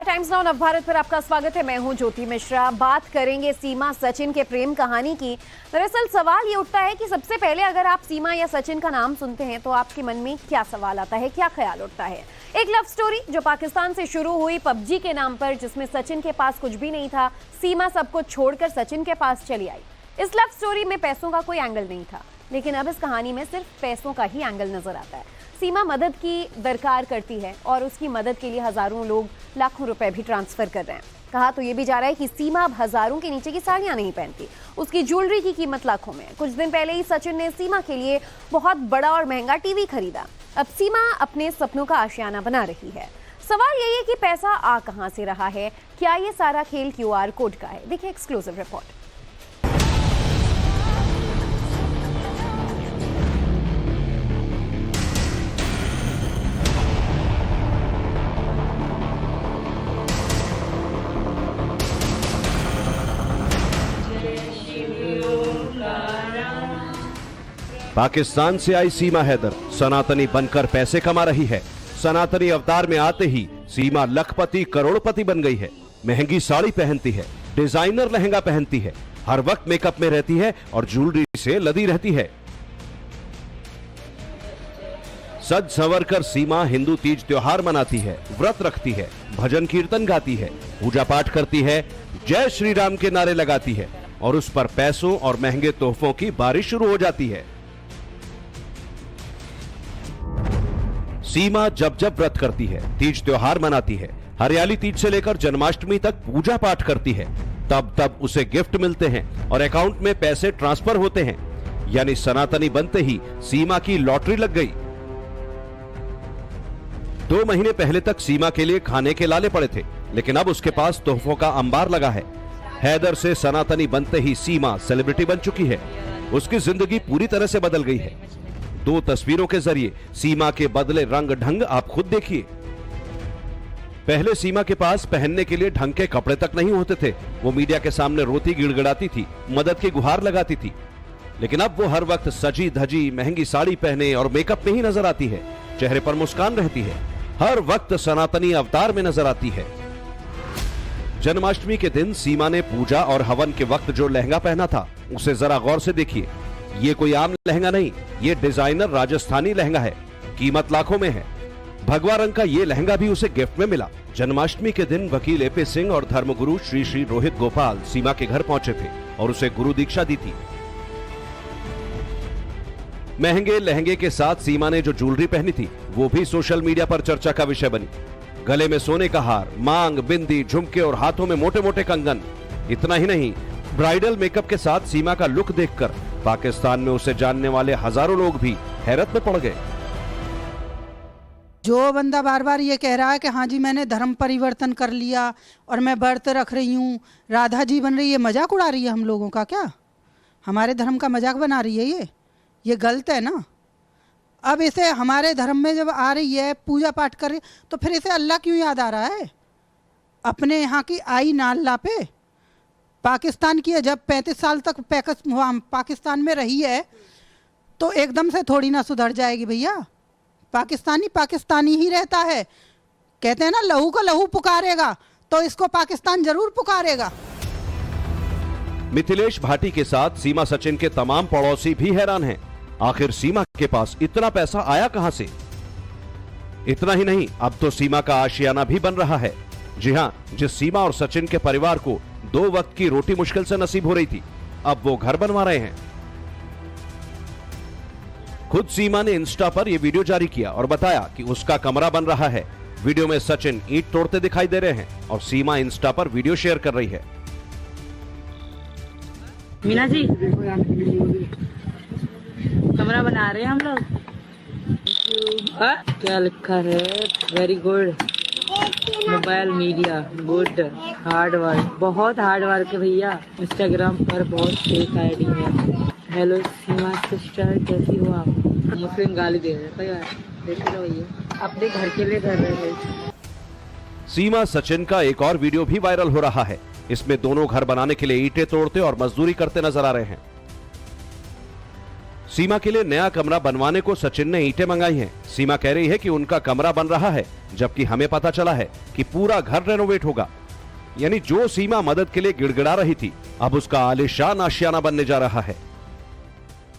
Times now Navbharat पर आपका स्वागत है। मैं हूं ज्योति मिश्रा। बात करेंगे सीमा सचिन के प्रेम कहानी की। दरअसल सवाल ये उठता है कि सबसे पहले अगर आप सीमा या सचिन का नाम सुनते हैं तो आपके मन में क्या सवाल आता है, क्या ख्याल उठता है? एक लव स्टोरी जो पाकिस्तान से शुरू हुई पबजी के नाम पर, जिसमें सचिन के पास कुछ भी नहीं था, सीमा सब कुछ छोड़कर सचिन के पास चली आई। इस लव स्टोरी में पैसों का कोई एंगल नहीं था, लेकिन अब इस कहानी में सिर्फ पैसों का ही एंगल नजर आता है। सीमा मदद की दरकार करती है और उसकी मदद के लिए हजारों लोग लाखों रुपए भी ट्रांसफर कर रहे हैं। कहा तो ये भी जा रहा है कि सीमा अब हजारों के नीचे की साड़ियां नहीं पहनती, उसकी ज्वेलरी की कीमत लाखों में है। कुछ दिन पहले ही सचिन ने सीमा के लिए बहुत बड़ा और महंगा टीवी खरीदा। अब सीमा अपने सपनों का आशियाना बना रही है। सवाल यही है कि पैसा आ कहां से रहा है? क्या ये सारा खेल क्यूआर कोड का है? देखिए एक्सक्लूसिव रिपोर्ट। पाकिस्तान से आई सीमा हैदर सनातनी बनकर पैसे कमा रही है। सनातनी अवतार में आते ही सीमा लखपति करोड़पति बन गई है। महंगी साड़ी पहनती है, डिजाइनर लहंगा पहनती है, हर वक्त मेकअप में रहती है और ज्वेलरी से लदी रहती है। सज संवर कर सीमा हिंदू तीज त्योहार मनाती है, व्रत रखती है, भजन कीर्तन गाती है, पूजा पाठ करती है, जय श्री राम के नारे लगाती है और उस पर पैसों और महंगे तोहफों की बारिश शुरू हो जाती है। सीमा जब जब व्रत करती है, तीज त्योहार मनाती है, हरियाली तीज से लेकर जन्माष्टमी तक पूजा पाठ करती है, तब तब उसे गिफ्ट मिलते हैं और अकाउंट में पैसे ट्रांसफर होते हैं। यानी सनातनी बनते ही सीमा की लॉटरी लग गई। 2 महीने पहले तक सीमा के लिए खाने के लाले पड़े थे, लेकिन अब उसके पास तोहफों का अंबार लगा है। हैदर से सनातनी बनते ही सीमा सेलिब्रिटी बन चुकी है। उसकी जिंदगी पूरी तरह से बदल गई है। 2 तस्वीरों के जरिए सीमा के बदले रंग ढंग आप खुद देखिए। पहले सीमा के पास पहनने के लिए ढंग के कपड़े तक नहीं होते थे। वो मीडिया के सामने रोती गिड़गिड़ाती थी, मदद की गुहार लगाती थी, लेकिन अब वो हर वक्त सजी धजी महंगी साड़ी पहने और मेकअप में ही नजर आती है। चेहरे पर मुस्कान रहती है, हर वक्त सनातनी अवतार में नजर आती है। जन्माष्टमी के दिन सीमा ने पूजा और हवन के वक्त जो लहंगा पहना था, उसे जरा गौर से देखिए। ये कोई आम लहंगा नहीं, ये डिजाइनर राजस्थानी लहंगा है। कीमत लाखों में है। भगवा रंग का ये लहंगा भी उसे गिफ्ट में मिला। जन्माष्टमी के दिन वकील एपी सिंह और धर्मगुरु श्री श्री रोहित गोपाल सीमा के घर पहुंचे थे और उसे गुरु दीक्षा दी थी। महंगे लहंगे के साथ सीमा ने जो ज्वेलरी पहनी थी, वो भी सोशल मीडिया पर चर्चा का विषय बनी। गले में सोने का हार, मांग, बिंदी, झुमके और हाथों में मोटे मोटे कंगन। इतना ही नहीं, ब्राइडल मेकअप के साथ सीमा का लुक देखकर पाकिस्तान में उसे जानने वाले हजारों लोग भी हैरत में पड़ गए। जो बंदा बार बार ये कह रहा है कि हाँ जी मैंने धर्म परिवर्तन कर लिया और मैं व्रत रख रही हूँ, राधा जी बन रही है, मजाक उड़ा रही है हम लोगों का। क्या हमारे धर्म का मजाक बना रही है? ये गलत है ना। अब इसे हमारे धर्म में जब आ रही है, पूजा पाठ कर रही है, तो फिर इसे अल्लाह क्यों याद आ रहा है? अपने यहाँ की आई नाल्ला पे पाकिस्तान की है। जब 35 साल तक पाकिस्तान में रही है तो एकदम से थोड़ी ना सुधर जाएगी भैया। पाकिस्तानी पाकिस्तानी ही रहता है। कहते हैं ना, लहू को लहू पुकारेगा, तो इसको पाकिस्तान जरूर पुकारेगा। मिथिलेश भाटी के साथ सीमा सचिन के तमाम पड़ोसी भी हैरान हैं। आखिर सीमा के पास इतना पैसा आया कहां से? इतना ही नहीं, अब तो सीमा का आशियाना भी बन रहा है। जी हां, जिस सीमा और सचिन के परिवार को 2 वक्त की रोटी मुश्किल से नसीब हो रही थी, अब वो घर बनवा रहे हैं। खुद सीमा ने इंस्टा पर यह वीडियो जारी किया और बताया कि उसका कमरा बन रहा है। वीडियो में सचिन ईंट तोड़ते दिखाई दे रहे हैं और सीमा इंस्टा पर वीडियो शेयर कर रही है। मीना जी, कमरा बना रहे हैं हम लोग। क्या लिखा है? Very good, mobile media, good, hard work, बहुत हार्ड वर्क है भैया। इंस्टाग्राम पर बहुत फेक आईडी है। हेलो सीमा सिस्टर, कैसी हो आप? मुस्लिम गाली दे रहे हैं, देखते रहो भैया, अपने घर के लिए कर रहे हैं। सीमा सचिन का एक और वीडियो भी वायरल हो रहा है। इसमें दोनों घर बनाने के लिए ईंटें तोड़ते और मजदूरी करते नजर आ रहे हैं। सीमा के लिए नया कमरा बनवाने को सचिन ने ईंटें मंगाई हैं। सीमा कह रही है कि उनका कमरा बन रहा है, जबकि हमें पता चला है कि पूरा घर रेनोवेट होगा। यानी जो सीमा मदद के लिए गिड़गिड़ा रही थी, अब उसका आलीशान आशियाना बनने जा रहा है।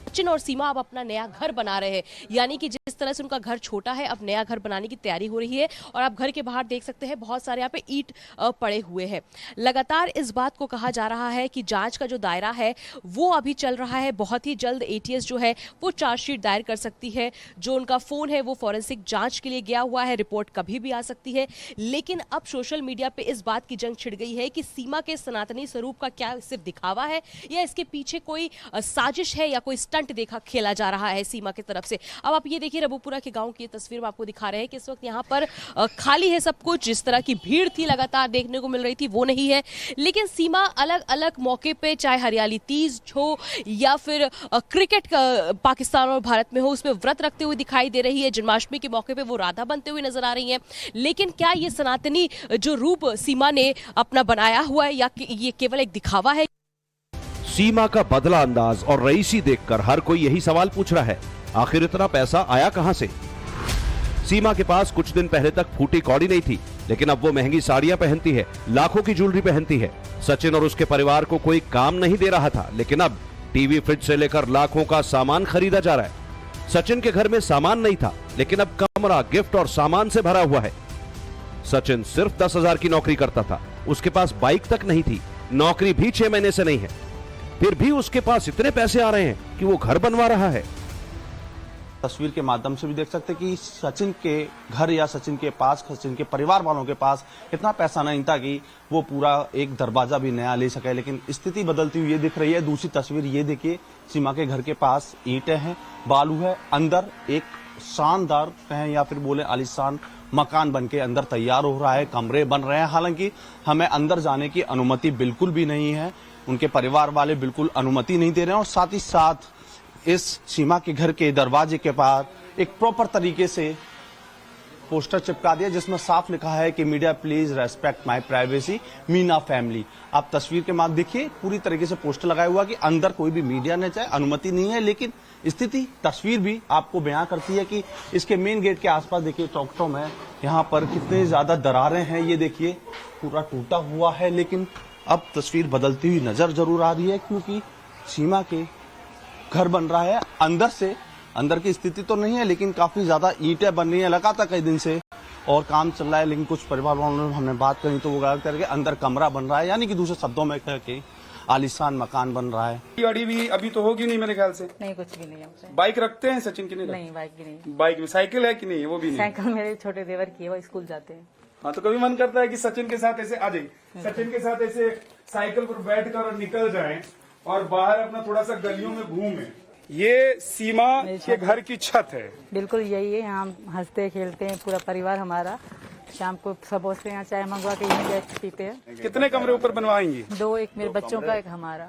सचिन और सीमा अब अपना नया घर बना रहे हैं, यानी कि जिस तरह से उनका घर छोटा है, अब नया घर बनाने की तैयारी हो रही है। और आप घर के बाहर देख सकते हैं बहुत सारे यहाँ पे ईंट पड़े हुए हैं। लगातार इस बात को कहा जा रहा है कि जांच का जो दायरा है वो अभी चल रहा है। बहुत ही जल्द एटीएस जो है वो चार्जशीट दायर कर सकती है। जो उनका फोन है वो फॉरेंसिक जांच के लिए गया हुआ है, रिपोर्ट कभी भी आ सकती है। लेकिन अब सोशल मीडिया पे इस बात की जंग छिड़ गई है कि सीमा के सनातनी स्वरूप का क्या सिर्फ दिखावा है या इसके पीछे कोई साजिश है या कोई स्टंट देखा खेला जा रहा है सीमा की तरफ से। अब आप ये देखिए, रबुपुरा के गांव की तस्वीर में आपको दिखा रहे हैं कि इस वक्त यहाँ पर खाली है सब कुछ। जिस तरह की भीड़ थी लगातार देखने को मिल रही थी वो नहीं है। लेकिन सीमा अलग अलग मौके पे, चाहे हरियाली तीज हो या फिर क्रिकेट पाकिस्तान और भारत में हो, उसमें व्रत रखते हुए दिखाई दे रही है। जन्माष्टमी के मौके पे वो राधा बनते हुए नजर आ रही है। लेकिन क्या ये सनातनी जो रूप सीमा ने अपना बनाया हुआ है या ये केवल एक दिखावा है? सीमा का बदला अंदाज और रईसी देखकर हर कोई यही सवाल पूछ रहा है, आखिर इतना पैसा आया कहां से? सीमा के पास कुछ दिन पहले तक फूटी कौड़ी नहीं थी, लेकिन अब वो महंगी साड़ियां पहनती है, लाखों की ज्वेलरी पहनती है। सचिन और उसके परिवार को कोई काम नहीं दे रहा था, लेकिन अब टीवी, फ्रिज से लेकर लाखों का सामान खरीदा जा रहा है। सचिन के घर में सामान नहीं था, लेकिन अब कमरा गिफ्ट और सामान से भरा हुआ है। सचिन सिर्फ 10,000 की नौकरी करता था, उसके पास बाइक तक नहीं थी, नौकरी भी 6 महीने से नहीं है। फिर भी उसके पास इतने पैसे आ रहे हैं कि वो घर बनवा रहा है। तस्वीर के माध्यम से भी देख सकते हैं कि सचिन के घर या सचिन के पास, सचिन के परिवार वालों के पास इतना पैसा नहीं था कि वो पूरा एक दरवाजा भी नया ले सके। लेकिन स्थिति बदलती हुई ये दिख रही है। दूसरी तस्वीर ये देखिए, सीमा के घर के पास ईंटें हैं, बालू है, अंदर एक शानदार कहें या फिर बोले आलीशान मकान बनके अंदर तैयार हो रहा है, कमरे बन रहे हैं। हालांकि हमें अंदर जाने की अनुमति बिल्कुल भी नहीं है, उनके परिवार वाले बिल्कुल अनुमति नहीं दे रहे हैं। और साथ ही साथ इस सीमा के घर के दरवाजे के पास एक प्रॉपर तरीके से पोस्टर चिपका दिया जिसमें साफ लिखा है कि media please respect my privacy, Meena family. आप तस्वीर के माध्यम देखिए, पूरी तरीके से पोस्टर लगाया हुआ कि अंदर कोई भी मीडिया न जाए, अनुमति नहीं है। लेकिन स्थिति तस्वीर भी आपको बयां करती है कि इसके मेन गेट के आसपास देखिए टॉकटॉ में यहाँ पर कितने ज्यादा दरारें हैं। ये देखिए पूरा टूटा हुआ है। लेकिन अब तस्वीर बदलती हुई नजर जरूर आ रही है, क्योंकि सीमा के घर बन रहा है। अंदर से, अंदर की स्थिति तो नहीं है, लेकिन काफी ज्यादा ईंटें बन रही हैं लगातार कई दिन से और काम चल रहा है। लेकिन कुछ परिवार वालों ने हमने बात करी तो वो कह करके अंदर कमरा बन रहा है, यानी कि दूसरे शब्दों में कह के आलीशान मकान बन रहा है। गाड़ी भी अभी तो होगी नहीं मेरे ख्याल से। नहीं, कुछ भी नहीं है। बाइक रखते हैं सचिन की? नहीं, बाइक भी नहीं। बाइक में साइकिल है कि नहीं? वो भी नहीं। साइकिल मेरे छोटे देवर की है, वो स्कूल जाते हैं। हाँ, तो कभी मन करता है कि सचिन के साथ ऐसे आ जाए, सचिन के साथ ऐसे साइकिल पर बैठकर और निकल जाएं और बाहर अपना थोड़ा सा गलियों में घूमें। ये सीमा के घर की छत है। बिल्कुल यही है, यहाँ हंसते खेलते हैं पूरा परिवार हमारा। शाम को समोसे यहाँ चाय मंगवा के यहीं बैठ पीते हैं। कितने कमरे ऊपर बनवाएंगी? 2, एक मेरे बच्चों का, एक हमारा।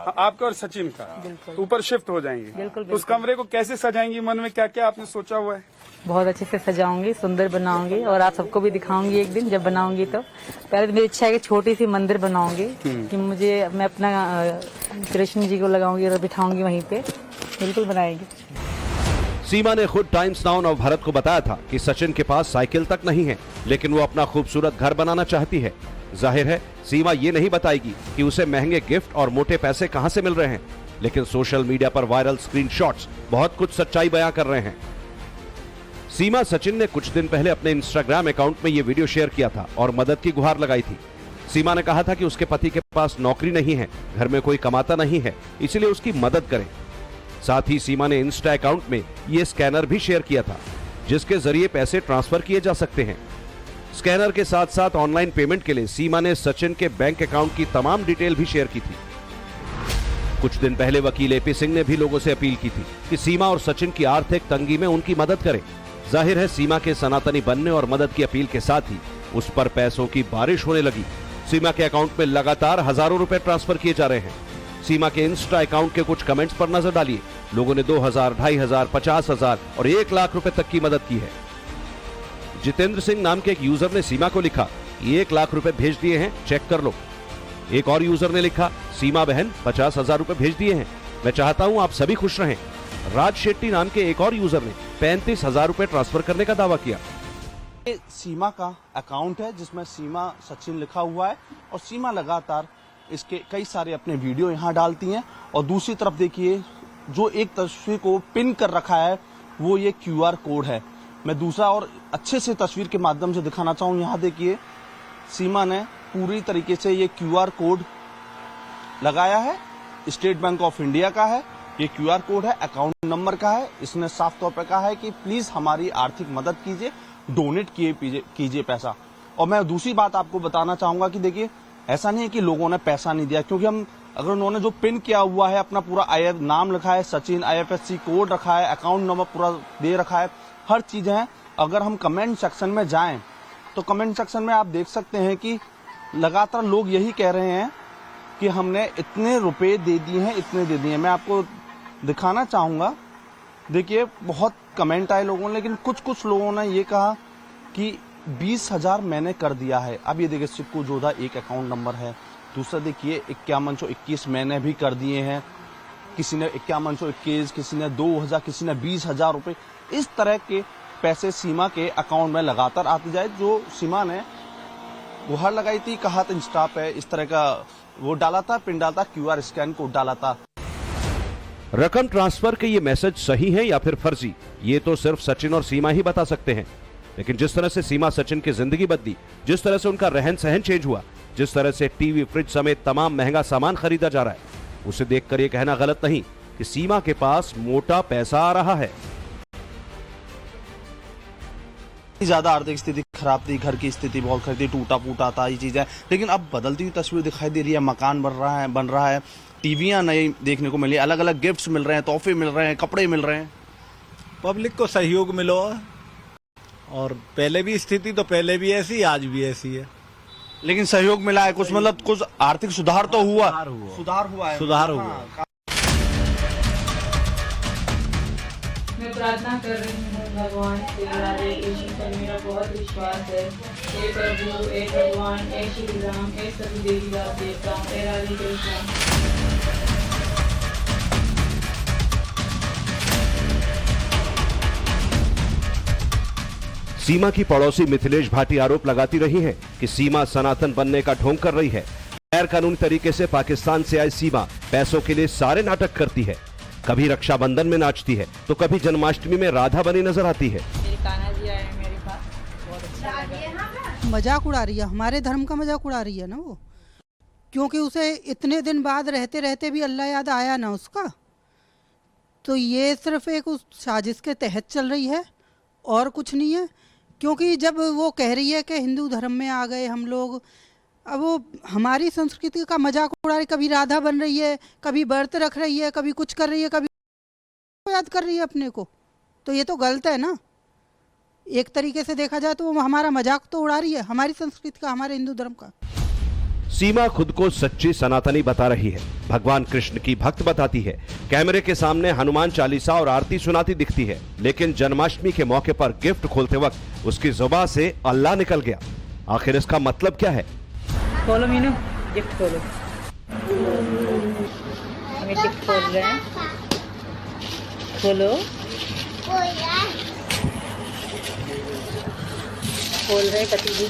आपका और सचिन का? बिल्कुल। ऊपर शिफ्ट हो जाएंगे? बिल्कुल। उस कमरे को कैसे सजाएंगी? मन में क्या क्या आपने सोचा हुआ है? बहुत अच्छे से सजाऊंगी, सुंदर बनाऊंगी और आप सबको भी दिखाऊंगी एक दिन जब बनाऊंगी। तो पहले तो मेरी इच्छा है कि छोटी सी मंदिर बनाऊंगी कि मैं अपना कृष्ण जी को लगाऊंगी और बिठाऊंगी वहीं पे। बिल्कुल बनाएंगी। सीमा ने खुद टाइम्स नाउ और भारत को बताया था कि सचिन के पास साइकिल तक नहीं है, लेकिन वो अपना खूबसूरत घर बनाना चाहती है। जाहिर है सीमा ये नहीं बताएगी कि उसे महंगे गिफ्ट और मोटे पैसे कहां से मिल रहे हैं, लेकिन सोशल मीडिया पर वायरल स्क्रीनशॉट्स बहुत कुछ सच्चाई बयां कर रहे हैं। सीमा सचिन ने कुछ दिन पहले अपने इंस्टाग्राम अकाउंट में ये वीडियो शेयर किया था और मदद की गुहार लगाई थी। सीमा ने कहा था कि उसके पति के पास नौकरी नहीं है, घर में कोई कमाता नहीं है, इसलिए उसकी मदद करें। साथ ही सीमा ने इंस्टा अकाउंट में ये स्कैनर भी शेयर किया था, जिसके जरिए पैसे ट्रांसफर किए जा सकते हैं। स्कैनर के साथ साथ ऑनलाइन पेमेंट के लिए सीमा ने सचिन के बैंक अकाउंट की तमाम डिटेल भी शेयर की थी। कुछ दिन पहले वकील एपी सिंह ने भी लोगों से अपील की थी कि सीमा और सचिन की आर्थिक तंगी में उनकी मदद करें। जाहिर है सीमा के सनातनी बनने और मदद की अपील के साथ ही उस पर पैसों की बारिश होने लगी। सीमा के अकाउंट में लगातार हजारों रुपए ट्रांसफर किए जा रहे हैं। सीमा के इंस्टा अकाउंट के कुछ कमेंट्स पर नजर डालिए। लोगों ने 2,000, 2,500, 50,000 और 1 लाख रुपए तक की मदद की है। जितेंद्र सिंह नाम के एक यूजर ने सीमा को लिखा, 1 लाख रुपए भेज दिए हैं, चेक कर लो। एक और यूजर ने लिखा, सीमा बहन 50,000 रुपए भेज दिए हैं, मैं चाहता हूं आप सभी खुश रहें। राज शेट्टी नाम के एक और यूजर ने 35,000 रुपए ट्रांसफर करने का दावा किया। ये सीमा का अकाउंट है जिसमें सीमा सचिन लिखा हुआ है और सीमा लगातार इसके कई सारे अपने वीडियो यहाँ डालती हैं। और दूसरी तरफ देखिए जो एक तस्वीर को पिन कर रखा है वो ये QR कोड है। मैं दूसरा और अच्छे से तस्वीर के माध्यम से दिखाना चाहूँ। यहाँ देखिए सीमा ने पूरी तरीके से ये QR कोड लगाया है, स्टेट बैंक ऑफ इंडिया का है। ये QR कोड है, अकाउंट नंबर का है। इसने साफ तौर पर कहा है कि प्लीज हमारी आर्थिक मदद कीजिए, डोनेट कीजिए पैसा। और मैं दूसरी बात आपको बताना चाहूंगा कि देखिए ऐसा नहीं है कि लोगों ने पैसा नहीं दिया, क्योंकि हम अगर उन्होंने जो पिन किया हुआ है अपना पूरा नाम लिखा है सचिन, IFSC कोड रखा है, अकाउंट नंबर पूरा दे रखा है, हर चीज है। अगर हम कमेंट सेक्शन में जाएं तो कमेंट सेक्शन में आप देख सकते हैं कि लगातार लोग यही कह रहे हैं कि हमने इतने रुपए दे दिए हैं, इतने दे दिए हैं। मैं आपको दिखाना चाहूंगा। देखिए बहुत कमेंट आए लोगों ने, लेकिन कुछ लोगों ने ये कहा कि 20,000 मैंने कर दिया है। अब ये देखिए सिक्कू जोधा एक अकाउंट नंबर है। दूसरा देखिए 5121 मैंने भी कर दिए हैं। किसी ने 5121, किसी ने 2,000, किसी ने 20,000 रुपए। इस तरह के पैसे सीमा के अकाउंट में लगातार आते जाए। जो सीमा ने गुहार लगाई थी, कहा था इंस्टा पे इस तरह का वो डाला था, पिन डाला था, QR स्कैन कोड डाला था। रकम ट्रांसफर के ये मैसेज सही है या फिर फर्जी, ये तो सिर्फ सचिन और सीमा ही बता सकते हैं। लेकिन जिस तरह से सीमा सचिन की जिंदगी बदली, जिस तरह से उनका रहन सहन चेंज हुआ, जिस तरह से टीवी, फ्रिज समेत तमाम महंगा सामान खरीदा जा रहा है, उसे देखकर यह कहना गलत नहीं कि सीमा के पास मोटा पैसा आ रहा है। ज्यादा आर्थिक स्थिति खराब थी, घर की स्थिति बहुत खराब थी, टूटा फूटा था, ये चीजें। लेकिन अब बदलती हुई तस्वीर दिखाई दे रही है। मकान बन रहा है, टीवियां नई देखने को मिली, अलग अलग गिफ्ट्स मिल रहे हैं, तोहफे मिल रहे हैं, कपड़े मिल रहे हैं। पब्लिक को सहयोग मिलो। और पहले भी स्थिति तो पहले भी ऐसी, आज भी ऐसी है। लेकिन सहयोग मिला है कुछ, मतलब कुछ आर्थिक सुधार तो हुआ, सुधार हुआ है। मैं प्रार्थना कर रही हूँ भगवान से, राधे कृष्ण पर मेरा बहुत विश्वास है। हे प्रभु, हे भगवान, हे श्री राम, हे सभी देवी देवता, हे राधे कृष्ण। सीमा की पड़ोसी मिथिलेश भाटी आरोप लगाती रही हैं कि सीमा सनातन बनने का ढोंग कर रही है। गैर कानूनी तरीके से पाकिस्तान से आई सीमा पैसों के लिए सारे नाटक करती है। कभी रक्षाबंधन में नाचती है तो कभी जन्माष्टमी में राधा बनी नजर आती है। मेरे कान्हा जी आए मेरे पास, बहुत अच्छा लगा। मजाक उड़ा रही है, हमारे धर्म का मजाक उड़ा रही है ना वो, क्योंकि उसे इतने दिन बाद रहते रहते भी अल्लाह याद आया ना उसका। तो ये सिर्फ एक उस साजिश के तहत चल रही है और कुछ नहीं है। क्योंकि जब वो कह रही है कि हिंदू धर्म में आ गए हम लोग, अब वो हमारी संस्कृति का मजाक उड़ा रही, कभी राधा बन रही है, कभी व्रत रख रही है, कभी कुछ कर रही है, कभी याद कर रही है अपने को। तो ये तो गलत है ना। एक तरीके से देखा जाए तो वो हमारा मजाक तो उड़ा रही है, हमारी संस्कृति का, हमारे हिंदू धर्म का। सीमा खुद को सच्ची सनातनी बता रही है, भगवान कृष्ण की भक्त बताती है, कैमरे के सामने हनुमान चालीसा और आरती सुनाती दिखती है। लेकिन जन्माष्टमी के मौके पर गिफ्ट खोलते वक्त उसकी जुबान से अल्लाह निकल गया। आखिर इसका मतलब क्या है? खोलो मीनू, गिफ्ट खोलो। हमें गिफ्ट खोल रहे हैं, खोलो। खोल रहे पति जी,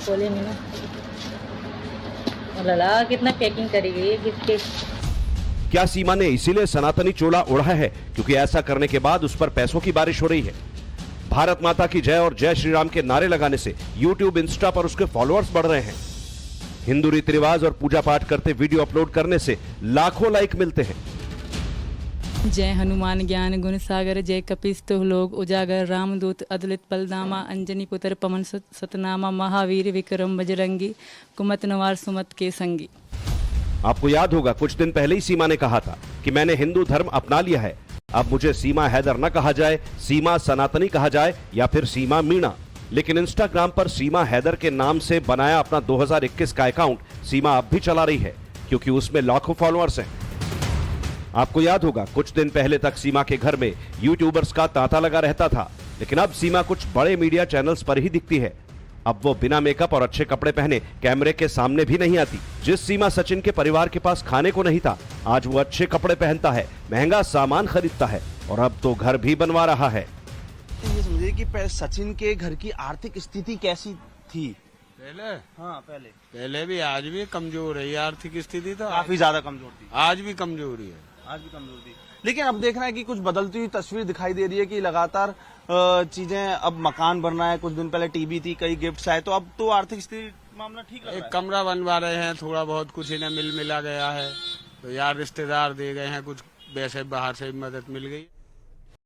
खोले मीनू। लला कितना पैकिंग करी गई है गिफ्ट के। क्या सीमा ने इसीलिए सनातनी चोला ओढ़ा है क्योंकि ऐसा करने के बाद उस पर पैसों की बारिश हो रही है? भारत माता की जय और जय श्री राम के नारे लगाने से YouTube, इंस्टा पर उसके फॉलोअर्स बढ़ रहे हैं। हिंदू रीति रिवाज और पूजा पाठ करते वीडियो अपलोड करने से लाखों लाइक मिलते हैं। जय हनुमान ज्ञान गुण सागर, जय कपिस्तु लोक उजागर, रामदूत अदलित बलदामा, अंजनी पुत्र पवन सतनामा, महावीर विक्रम बजरंगी, कुमत नवार सुमत के संगी। आपको याद होगा कुछ दिन पहले ही सीमा ने कहा था कि मैंने हिंदू धर्म अपना लिया है, अब मुझे सीमा हैदर न कहा जाए, सीमा सनातनी कहा जाए या फिर सीमा मीणा। लेकिन इंस्टाग्राम पर सीमा हैदर के नाम से बनाया अपना 2021 का अकाउंट सीमा अब भी चला रही है क्योंकि उसमें लाखों फॉलोअर्स हैं। आपको याद होगा कुछ दिन पहले तक सीमा के घर में यूट्यूबर्स का तांता लगा रहता था, लेकिन अब सीमा कुछ बड़े मीडिया चैनल्स पर ही दिखती है। अब वो बिना मेकअप और अच्छे कपड़े पहने कैमरे के सामने भी नहीं आती। जिस सीमा सचिन के परिवार के पास खाने को नहीं था, आज वो अच्छे कपड़े पहनता है, महंगा सामान खरीदता है और अब तो घर भी बनवा रहा है। ये समझिए कि सचिन के घर की आर्थिक स्थिति कैसी थी पहले? हाँ पहले भी आज भी कमजोर है, ये आर्थिक स्थिति तो काफी ज्यादा कमजोर थी। आज भी कमजोरी है। आज भी कमजोर थी, लेकिन अब देखना है कि कुछ बदलती हुई तस्वीर दिखाई दे रही है कि लगातार चीजें, अब मकान बन रहा है, कुछ दिन पहले टीवी थी, कई गिफ्ट्स आए, तो अब तो आर्थिक स्थिति मामला ठीक लग रहा है। एक कमरा बनवा रहे हैं, थोड़ा बहुत कुछ इन्हें मिला गया है, तो यार रिश्तेदार दे गए हैं, कुछ वैसे बाहर से मदद मिल गई।